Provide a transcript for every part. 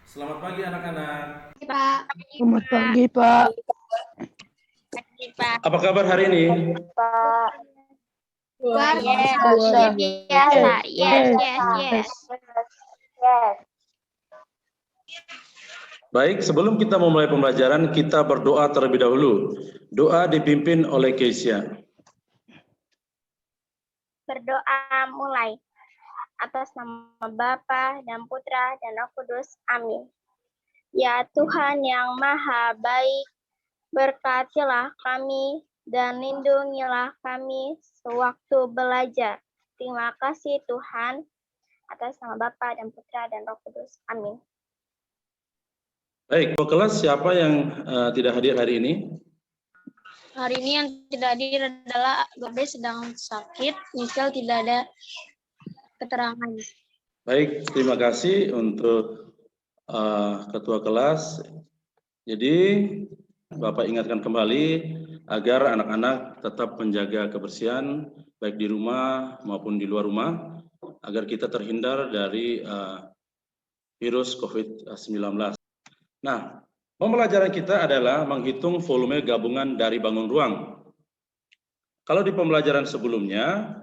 Selamat pagi anak-anak. Pak. Selamat pagi, Pak. Apa kabar hari ini? Luar biasa. biasa. Yes. Baik, sebelum kita memulai pembelajaran, kita berdoa terlebih dahulu. Doa dipimpin oleh Keisha. Berdoa mulai. Atas nama Bapa dan Putra dan Roh Kudus. Amin. Ya Tuhan yang Maha Baik, berkatilah kami dan lindungilah kami sewaktu belajar. Terima kasih Tuhan, atas nama Bapa dan Putra dan Roh Kudus. Amin. Baik, kelas siapa yang tidak hadir hari ini? Hari ini yang tidak hadir adalah Gabe sedang sakit, Michelle tidak ada keterangan. Baik, terima kasih untuk ketua kelas. Jadi, Bapak ingatkan kembali agar anak-anak tetap menjaga kebersihan baik di rumah maupun di luar rumah agar kita terhindar dari virus COVID-19. Nah, pembelajaran kita adalah menghitung volume gabungan dari bangun ruang. Kalau di pembelajaran sebelumnya,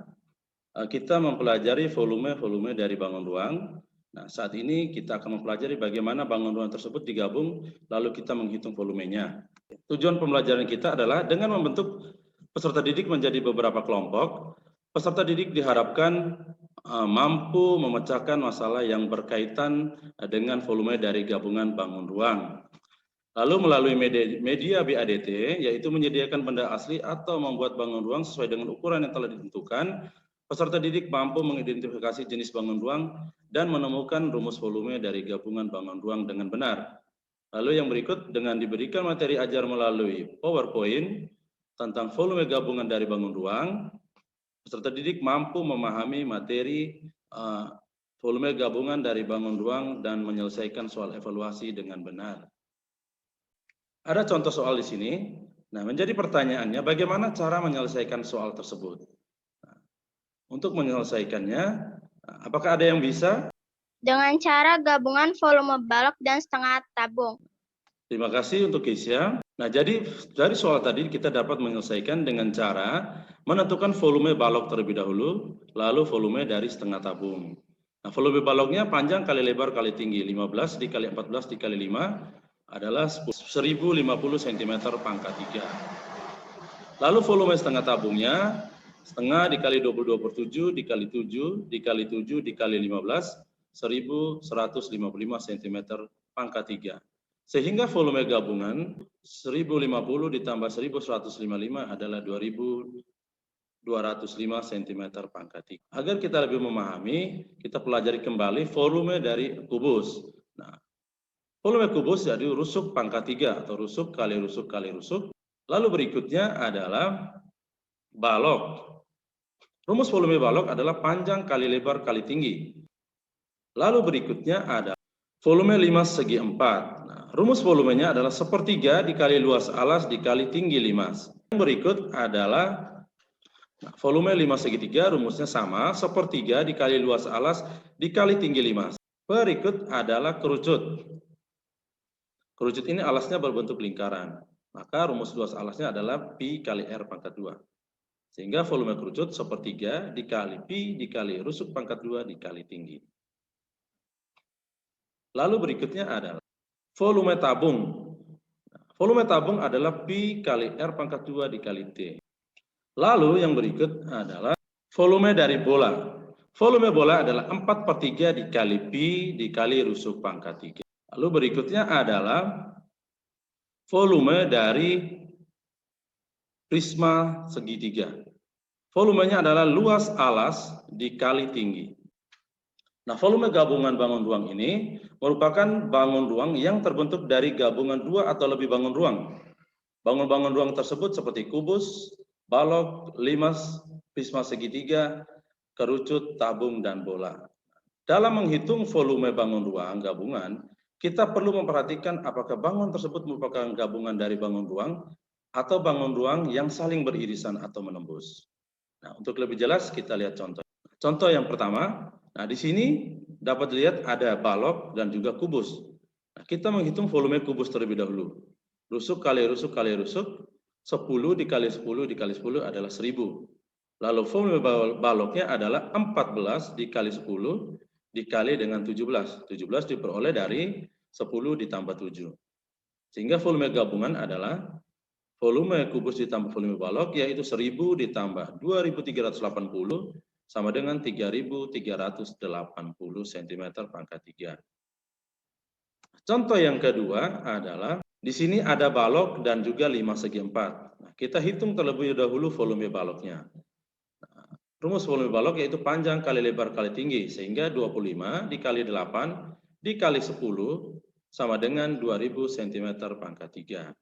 kita mempelajari volume dari bangun ruang. Nah, saat ini kita akan mempelajari bagaimana bangun ruang tersebut digabung, lalu kita menghitung volumenya. Tujuan pembelajaran kita adalah dengan membentuk peserta didik menjadi beberapa kelompok, peserta didik diharapkan mampu memecahkan masalah yang berkaitan dengan volume dari gabungan bangun ruang. Lalu melalui media BADT, yaitu menyediakan benda asli atau membuat bangun ruang sesuai dengan ukuran yang telah ditentukan, peserta didik mampu mengidentifikasi jenis bangun ruang dan menemukan rumus volume dari gabungan bangun ruang dengan benar. Lalu yang berikut, dengan diberikan materi ajar melalui PowerPoint tentang volume gabungan dari bangun ruang, peserta didik mampu memahami materi volume gabungan dari bangun ruang dan menyelesaikan soal evaluasi dengan benar. Ada contoh soal di sini. Nah, menjadi pertanyaannya, bagaimana cara menyelesaikan soal tersebut? Nah, untuk menyelesaikannya, apakah ada yang bisa? Dengan cara gabungan volume balok dan setengah tabung. Terima kasih untuk Keisha. Nah, jadi dari soal tadi kita dapat menyelesaikan dengan cara menentukan volume balok terlebih dahulu, lalu volume dari setengah tabung. Nah, volume baloknya panjang kali lebar kali tinggi, 15 dikali 14 dikali 5 adalah 1050 cm pangkat 3. Lalu volume setengah tabungnya, setengah dikali 22/7 dikali 7 dikali 7 dikali 15, 1155 cm pangkat 3. Sehingga volume gabungan 1050 ditambah 1155 adalah 2205 cm pangkat 3. Agar kita lebih memahami, kita pelajari kembali volume dari kubus. Nah, volume kubus jadi rusuk pangkat 3 atau rusuk kali rusuk kali rusuk. Lalu berikutnya adalah balok. Rumus volume balok adalah panjang kali lebar kali tinggi. Lalu berikutnya ada volume 5 segi 4. Nah, rumus volumenya adalah 1/3 dikali luas alas dikali tinggi limas. Yang berikut adalah volume 5 segi 3, rumusnya sama, 1/3 dikali luas alas dikali tinggi limas. Berikut adalah kerucut. Kerucut ini alasnya berbentuk lingkaran. Maka rumus luas alasnya adalah pi kali r pangkat 2. Sehingga volume kerucut 1/3 dikali pi dikali rusuk pangkat 2 dikali tinggi. Lalu berikutnya adalah volume tabung. Volume tabung adalah pi kali r pangkat 2 dikali t. Lalu yang berikut adalah volume dari bola. Volume bola adalah 4/3 dikali pi dikali rusuk pangkat 3. Lalu berikutnya adalah volume dari prisma segitiga. Volumenya adalah luas alas dikali tinggi. Nah, volume gabungan bangun ruang ini merupakan bangun ruang yang terbentuk dari gabungan 2 atau lebih bangun ruang. Bangun-bangun ruang tersebut seperti kubus, balok, limas, prisma segitiga, kerucut, tabung, dan bola. Dalam menghitung volume bangun ruang gabungan, kita perlu memperhatikan apakah bangun tersebut merupakan gabungan dari bangun ruang atau bangun ruang yang saling beririsan atau menembus. Nah, untuk lebih jelas kita lihat contoh. Contoh yang pertama, nah di sini dapat dilihat ada balok dan juga kubus. Nah, kita menghitung volume kubus terlebih dahulu. Rusuk kali rusuk kali rusuk, 10 dikali 10 dikali 10 adalah 1000. Lalu volume baloknya adalah 14 dikali 10 dikali dengan 17. 17 diperoleh dari 10 ditambah 7. Sehingga volume gabungan adalah volume kubus ditambah volume balok, yaitu 1000 ditambah 2380 sama dengan 3380 cm pangkat 3. Contoh yang kedua adalah di sini ada balok dan juga 5 segi 4. Nah, kita hitung terlebih dahulu volume baloknya. Nah, rumus volume balok yaitu panjang kali lebar kali tinggi, sehingga 25 dikali 8 dikali 10 sama dengan 2000 cm pangkat 3.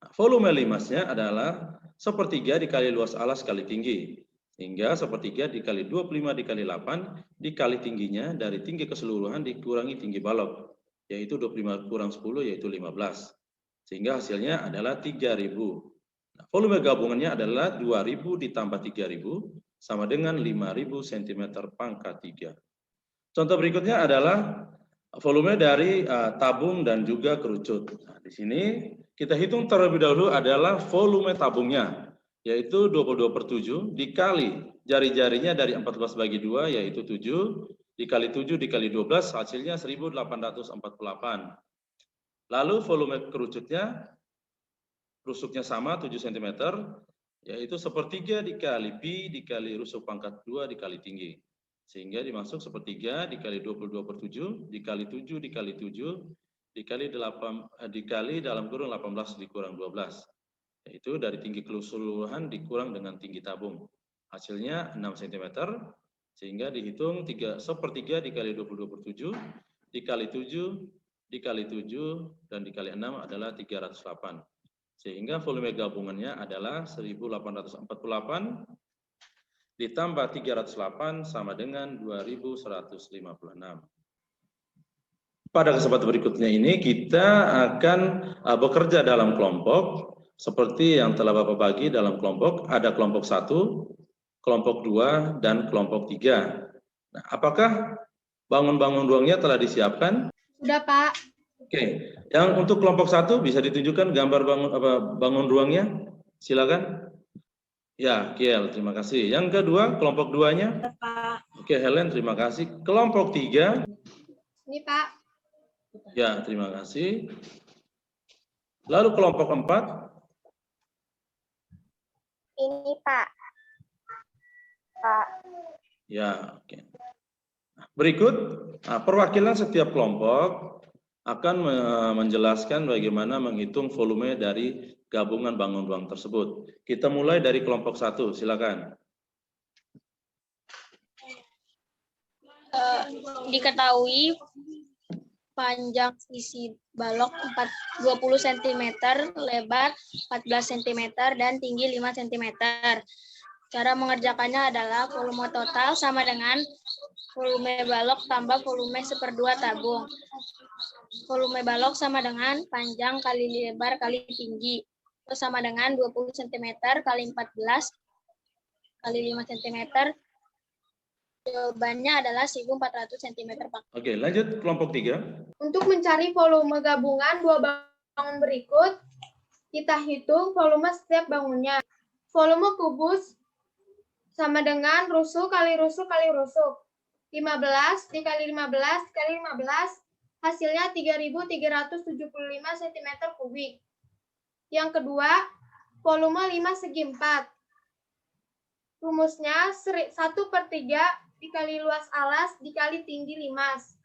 Nah, volume limasnya adalah sepertiga dikali luas alas kali tinggi, sehingga sepertiga dikali 25 dikali 8 dikali tingginya dari tinggi keseluruhan dikurangi tinggi balok, yaitu 25 kurang 10 yaitu 15. Sehingga hasilnya adalah 3000. Nah, volume gabungannya adalah 2000 ditambah 3000 sama dengan 5000 cm pangkat 3. Contoh berikutnya adalah volume dari tabung dan juga kerucut. Nah, di sini kita hitung terlebih dahulu adalah volume tabungnya, yaitu 22/7 dikali jari-jarinya dari 14 bagi 2, yaitu 7, dikali 7 dikali 12, hasilnya 1848. Lalu volume kerucutnya, rusuknya sama 7 cm, yaitu sepertiga dikali pi dikali rusuk pangkat 2 dikali tinggi. Sehingga dimasuk sepertiga dikali 22/7 dikali 7 dikali 7 dikali 8 dikali dalam kurung 18 dikurang 12. Yaitu dari tinggi keseluruhan dikurang dengan tinggi tabung. Hasilnya 6 cm, sehingga dihitung sepertiga dikali 22/7 dikali 7 dikali 7 dan dikali 6 adalah 308. Sehingga volume gabungannya adalah 1848 ditambah 308 sama dengan 2156. Pada kesempatan berikutnya ini kita akan bekerja dalam kelompok seperti yang telah Bapak bagi dalam kelompok. Ada kelompok 1, kelompok 2, dan kelompok 3. Nah, apakah bangun-bangun ruangnya telah disiapkan? Sudah, Pak. Oke, yang untuk kelompok 1 bisa ditunjukkan gambar bangun ruangnya? Silakan. Ya, Kiel, terima kasih. Yang kedua, kelompok 2-nya? Pak. Oke, Helen, terima kasih. Kelompok 3? Ini, Pak. Ya, terima kasih. Lalu kelompok 4? Ini Pak. Pak. Ya, oke. Nah, berikut perwakilan setiap kelompok akan menjelaskan bagaimana menghitung volume dari gabungan bangun ruang tersebut. Kita mulai dari kelompok 1, silakan. Diketahui panjang sisi balok 20 cm, lebar 14 cm, dan tinggi 5 cm. Cara mengerjakannya adalah volume total sama dengan volume balok tambah volume 1/2 tabung. Volume balok sama dengan panjang kali lebar kali tinggi. Itu sama dengan 20 cm kali 14 kali 5 cm. Jawabannya adalah 1400 cm. Oke, lanjut kelompok 3. Untuk mencari volume gabungan dua bangun berikut, kita hitung volume setiap bangunnya. Volume kubus sama dengan rusuk kali rusuk kali rusuk. 15 dikali 15 kali 15, hasilnya 3375 cm kubik. Yang kedua, volume 5 segi 4. Rumusnya 1/3 dikali luas alas dikali tinggi limas.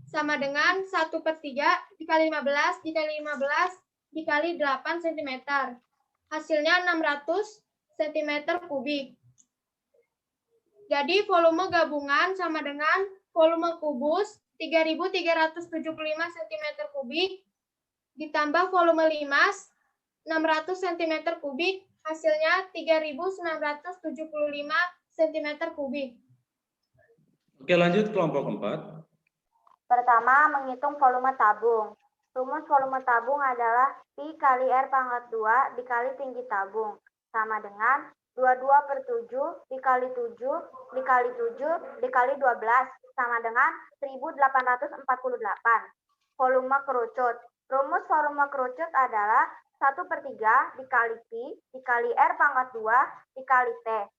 Sama dengan 1/3 dikali 15 dikali 15 dikali 8 cm. Hasilnya 600 cm kubik. Jadi volume gabungan sama dengan volume kubus 3375 cm kubik ditambah volume limas 600 cm kubik, hasilnya 3975 cm kubik. Oke, lanjut kelompok 4. Pertama, menghitung volume tabung. Rumus volume tabung adalah Pi kali R pangkat 2 dikali tinggi tabung, sama dengan 22/7 dikali 7 dikali 7 dikali 12, sama dengan 1848. volume kerucut. Rumus volume kerucut adalah 1/3 dikali Pi dikali R pangkat 2 dikali T.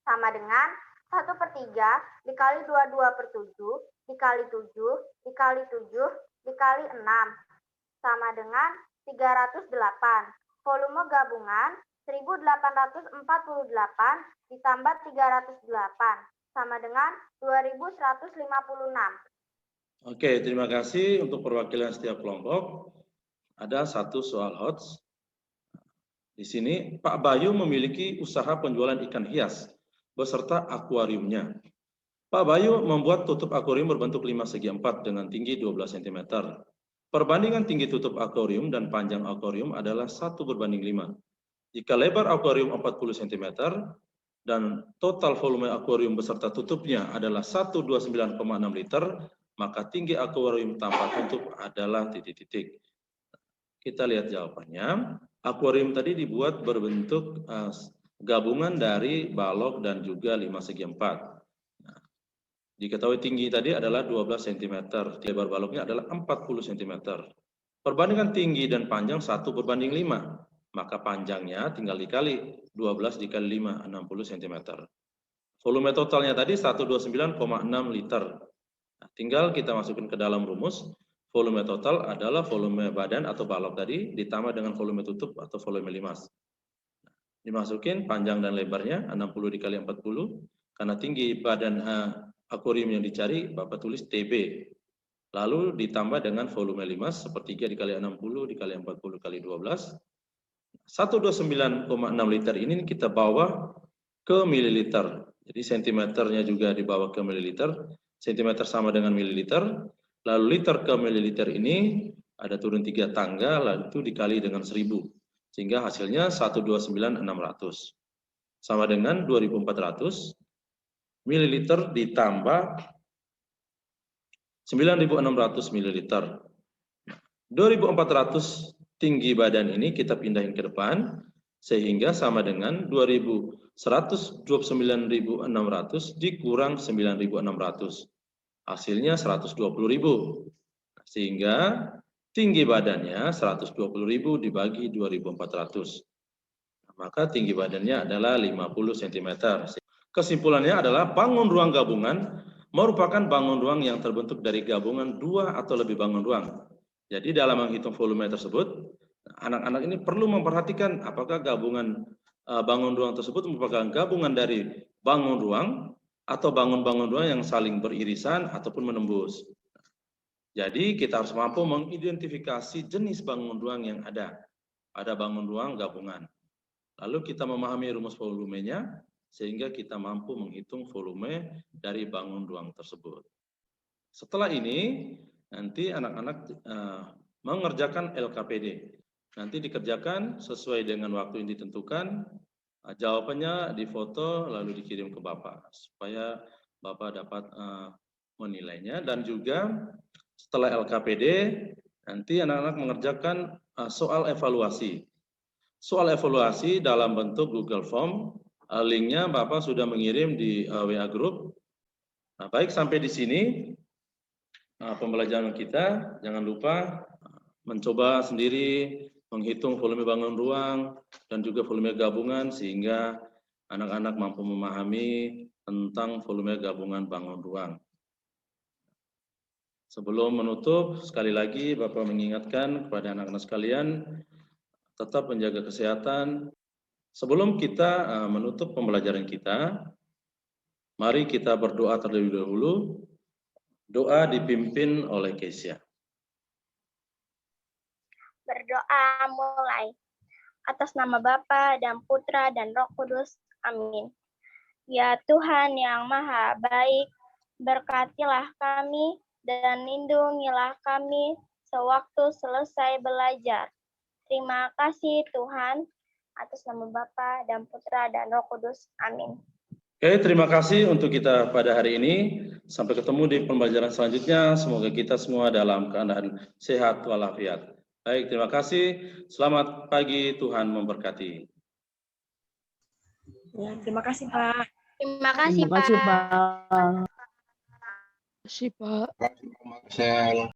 Sama dengan 1/3 dikali 22/7 dikali 7 dikali 7 dikali 6. Sama dengan 308. Volume gabungan 1848 ditambah 308 sama dengan 2156. Oke, terima kasih untuk perwakilan setiap kelompok. Ada satu soal HOTS. Di sini, Pak Bayu memiliki usaha penjualan ikan hias beserta akuariumnya. Pak Bayu membuat tutup akuarium berbentuk 5 segi 4 dengan tinggi 12 cm. Perbandingan tinggi tutup akuarium dan panjang akuarium adalah 1/5. Jika lebar akuarium 40 cm dan total volume akuarium beserta tutupnya adalah 129,6 liter, maka tinggi akuarium tanpa tutup adalah titik-titik. Kita lihat jawabannya. Akuarium tadi dibuat berbentuk gabungan dari balok dan juga 5 segi 4. Nah, diketahui tinggi tadi adalah 12 cm, lebar baloknya adalah 40 cm. Perbandingan tinggi dan panjang 1/5, maka panjangnya tinggal dikali 12 dikali 5, 60 cm. Volume totalnya tadi 129,6 liter. Nah, tinggal kita masukkan ke dalam rumus. Volume total adalah volume badan atau balok tadi ditambah dengan volume tutup atau volume limas. Dimasukin panjang dan lebarnya 60 dikali 40. Karena tinggi badan akuarium yang dicari, Bapak tulis TB. Lalu ditambah dengan volume limas, 1/3 dikali 60 dikali 40 kali 12. 129,6 liter ini kita bawa ke mililiter. Jadi sentimeternya juga dibawa ke mililiter. Sentimeter sama dengan mililiter. Lalu liter ke mililiter ini ada turun 3 tangga, lalu itu dikali dengan 1000. Sehingga hasilnya 129,600. Sama dengan 2400 mililiter ditambah 9600 mililiter. 2400 tinggi badan ini kita pindahin ke depan, sehingga sama dengan 129.600 dikurang 9.600. Hasilnya 120.000. Sehingga tinggi badannya 120.000 dibagi 2.400. Maka tinggi badannya adalah 50 cm. Kesimpulannya adalah bangun ruang gabungan merupakan bangun ruang yang terbentuk dari gabungan 2 atau lebih bangun ruang. Jadi dalam menghitung volume tersebut, anak-anak ini perlu memperhatikan apakah gabungan bangun ruang tersebut merupakan gabungan dari bangun ruang atau bangun-bangun ruang yang saling beririsan ataupun menembus. Jadi kita harus mampu mengidentifikasi jenis bangun ruang yang ada. Ada bangun ruang gabungan. Lalu kita memahami rumus volumenya, sehingga kita mampu menghitung volume dari bangun ruang tersebut. Setelah ini, nanti anak-anak mengerjakan LKPD. Nanti dikerjakan sesuai dengan waktu yang ditentukan. Jawabannya difoto lalu dikirim ke Bapak supaya Bapak dapat menilainya. Dan juga setelah LKPD nanti anak-anak mengerjakan soal evaluasi. Soal evaluasi dalam bentuk Google Form. Linknya Bapak sudah mengirim di WA Group. Nah, baik sampai di sini pembelajaran kita. Jangan lupa mencoba sendiri menghitung volume bangun ruang dan juga volume gabungan sehingga anak-anak mampu memahami tentang volume gabungan bangun ruang. Sebelum menutup, sekali lagi Bapak mengingatkan kepada anak-anak sekalian tetap menjaga kesehatan. Sebelum kita menutup pembelajaran kita, mari kita berdoa terlebih dahulu. Doa dipimpin oleh Kesia. Berdoa mulai. Atas nama Bapa dan Putra dan Roh Kudus. Amin. Ya Tuhan yang Maha Baik, berkatilah kami dan lindungilah kami sewaktu selesai belajar. Terima kasih Tuhan, atas nama Bapa dan Putra dan Roh Kudus. Amin. Oke, terima kasih untuk kita pada hari ini. Sampai ketemu di pembelajaran selanjutnya. Semoga kita semua dalam keadaan sehat walafiat. Baik, terima kasih. Selamat pagi, Tuhan memberkati. Ya, terima kasih, Pak. Terima kasih, Terima kasih, Pak. Pak. Terima kasih, Pak. Marcel.